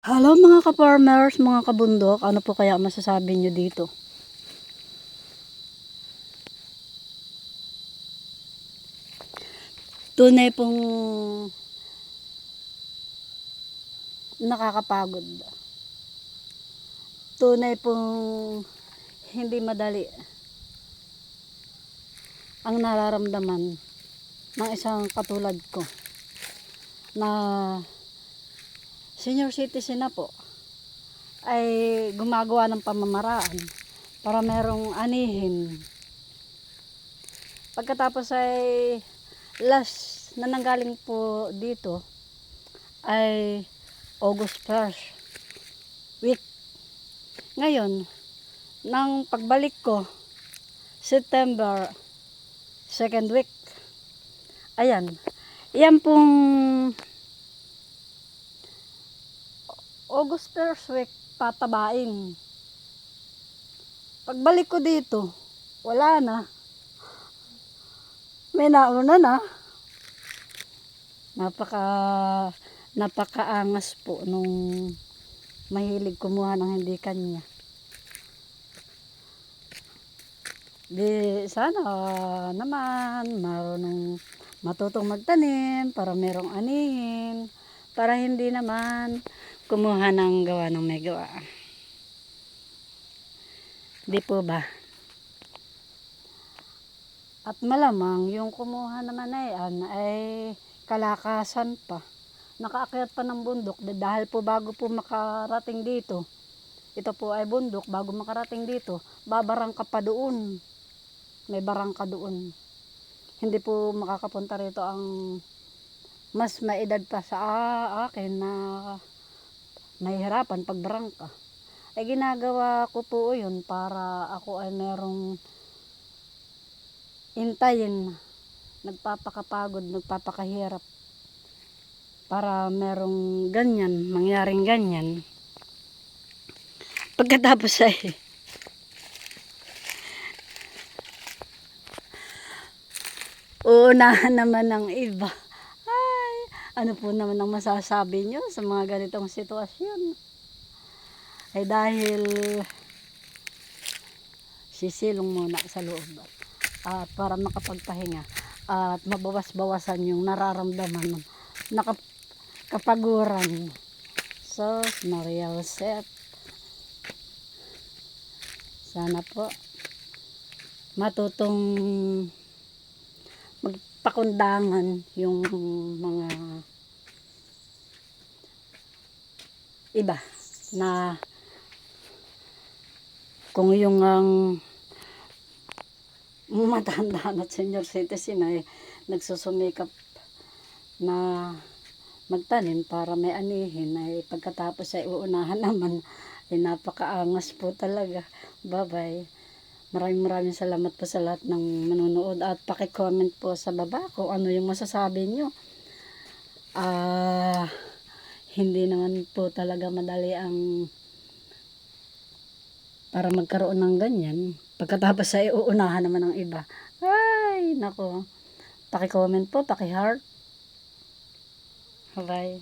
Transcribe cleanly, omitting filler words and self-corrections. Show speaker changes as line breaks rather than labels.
Hello mga ka-farmers, mga kabundok, ano po kaya masasabi nyo dito? Tunay pong nakakapagod. Tunay pong hindi madali ang nararamdaman ng isang katulad ko na senior citizen na po ay gumagawa ng pamamaraan para merong anihin. Pagkatapos ay last na nanggaling po dito ay August 1st week. Ngayon, nang pagbalik ko, September 2nd week. Ayan. Yan pong August 1st week, patabain. Pagbalik ko dito, wala na. May nauna na. Napakaangas po nung mahilig kumuha ng hindi kanya. Di sana naman marunong matutong magtanim para merong anihin, para hindi naman kumuha ng gawa ng may gawa. Di po ba? At malamang yung kumuha naman ay kalakasan pa. Nakaakyat pa ng bundok dahil po bago po makarating dito. Ito po ay bundok, bago makarating dito, babarangka pa doon. May barangka doon. Hindi po makakapunta rito ang mas maedad pa sa akin na mahihirapan pag barangka. Ay ginagawa ko po yun para ako ay merong intayin, nagpapakapagod, nagpapakahirap para merong ganyan, mangyaring ganyan. Pagkatapos ay uunahan naman ng iba. Ay, ano po naman ang masasabi nyo sa mga ganitong sitwasyon? Ay dahil sisilong muna sa loob at para makapagpahinga at mabawas-bawasan yung nararamdaman ng kapaguran. So, Maria Josep, sana po matutong magpakundangan yung mga iba na kung yung matanda at senior citizen ay nagsusumikap na magtanim para may anihin, ay pagkatapos ay uunahan naman, ay napakaangas po talaga. Bye bye. Maraming salamat po sa lahat ng manonood at paki-comment po sa baba kung ano yung masasabi nyo. Hindi naman po talaga madali ang para magkaroon ng ganyan. Pagkatapos ay uunahan naman ng iba. Ay, nako. Paki-comment po, paki-heart. Bye.